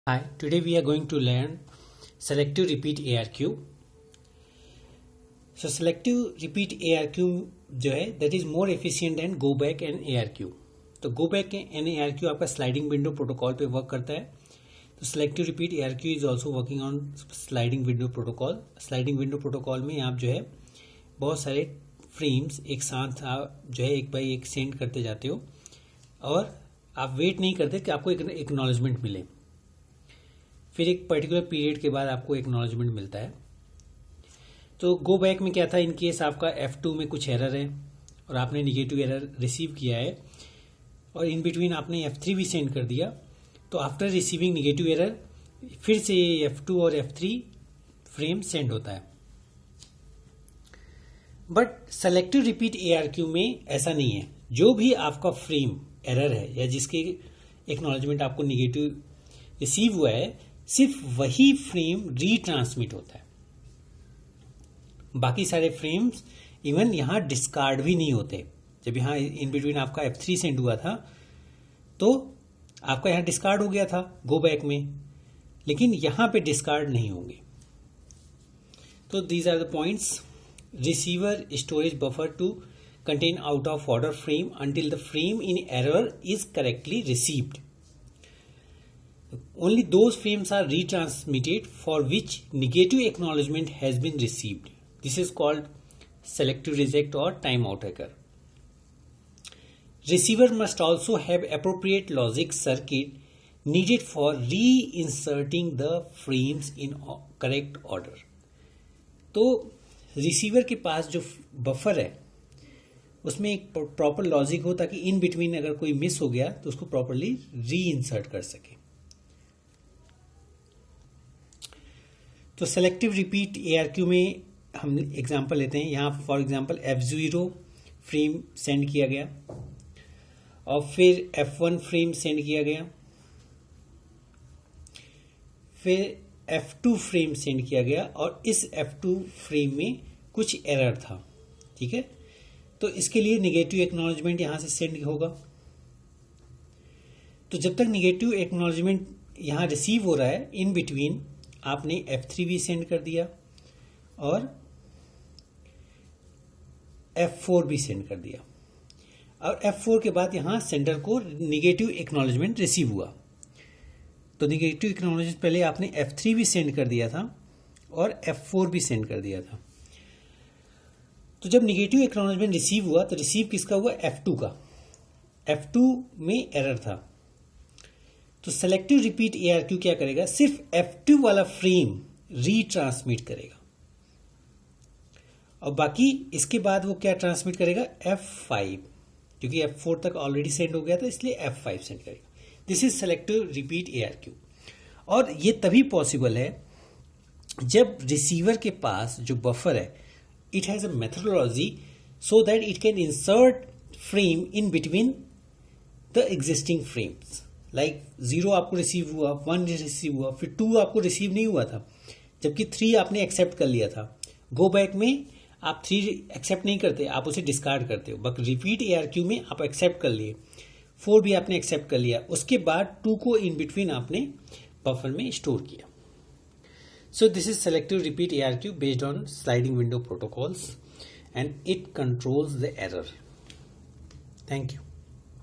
Hi, today we are going to learn selective repeat ARQ. So selective repeat ARQ जो है that is more efficient than go back and ARQ. तो go back and ARQ आपका sliding window protocol पे work करता है. तो selective repeat ARQ is also working on sliding window protocol. Sliding window protocol में आप जो है बहुत सारे फ्रेम्स एक साथ आप जो है एक बाई एक सेंड करते जाते हो और आप वेट नहीं करते कि आपको एक एक्नॉलेजमेंट मिले. फिर एक पर्टिकुलर पीरियड के बाद आपको एक्नॉलेजमेंट मिलता है. तो गो बैक में क्या था, इन केस आपका F2 में कुछ एरर है और आपने निगेटिव एरर रिसीव किया है और इन बिटवीन आपने F3 भी सेंड कर दिया, तो आफ्टर रिसीविंग निगेटिव एरर फिर से F2 और F3 फ्रेम सेंड होता है. बट सेलेक्टिव रिपीट ARQ में ऐसा नहीं है. जो भी आपका फ्रेम एरर है या जिसके एक्नॉलेजमेंट आपको निगेटिव रिसीव हुआ है, सिर्फ वही फ्रेम रीट्रांसमिट होता है. बाकी सारे फ्रेम्स इवन यहां डिस्कार्ड भी नहीं होते. जब यहां इन बिटवीन आपका F3 सेंड हुआ था तो आपका यहां डिस्कार्ड हो गया था गो बैक में, लेकिन यहां पे डिस्कार्ड नहीं होंगे. तो these are the points. Receiver storage buffer to contain out of order frame until the frame in error is correctly received. Only those frames are retransmitted for which negative acknowledgement has been received. This is called selective reject or timeout error. Receiver must also have appropriate logic circuit needed for reinserting the frames in correct order. तो receiver के पास जो buffer है उसमें एक proper logic हो ताकि in between अगर कोई मिस हो गया तो उसको प्रॉपरली री इंसर्ट कर सके. तो सेलेक्टिव रिपीट ARQ में हम एग्जांपल लेते हैं. यहां for example F0 frame send किया गया और फिर F1 फ्रेम सेंड किया गया, फिर F2 फ्रेम सेंड किया गया और इस F2 फ्रेम में कुछ एरर था. ठीक है, तो इसके लिए निगेटिव एक्नॉलेजमेंट यहां से सेंड होगा. तो जब तक निगेटिव एक्नॉलेजमेंट यहां रिसीव हो रहा है, इन बिटवीन आपने F3 भी सेंड कर दिया और F4 भी सेंड कर दिया. और F4 के बाद यहां सेंडर को निगेटिव एक्नॉलेजमेंट रिसीव हुआ. तो निगेटिव एक्नॉलेजमेंट पहले आपने F3 भी सेंड कर दिया था और F4 भी सेंड कर दिया था. तो जब निगेटिव एक्नॉलेजमेंट रिसीव हुआ तो रिसीव किसका हुआ? F2 का. F2 में एरर था. तो सेलेक्टिव रिपीट ARQ क्या करेगा? सिर्फ F2 वाला फ्रेम रीट्रांसमिट करेगा और बाकी इसके बाद वो क्या ट्रांसमिट करेगा? F5, क्योंकि F4 तक ऑलरेडी सेंड हो गया था इसलिए F5 सेंड करेगा. This is selective repeat ARQ. और ये तभी पॉसिबल है जब रिसीवर के पास जो बफर है, it has a methodology so that it can insert frame in between the existing frames. Like 0 आपको रिसीव हुआ, 1 रिसीव हुआ, फिर 2 आपको रिसीव नहीं हुआ था, जबकि 3 आपने एक्सेप्ट कर लिया था. गो बैक में आप 3 एक्सेप्ट नहीं करते, आप उसे डिस्कार्ड करते हो. बट रिपीट ARQ में आप एक्सेप्ट कर लिए, 4 भी आपने एक्सेप्ट कर लिया, उसके बाद 2 को इन बिटवीन आपने बफर में स्टोर किया. So this is selective repeat ARQ based on sliding window protocols and it controls the error. Thank you.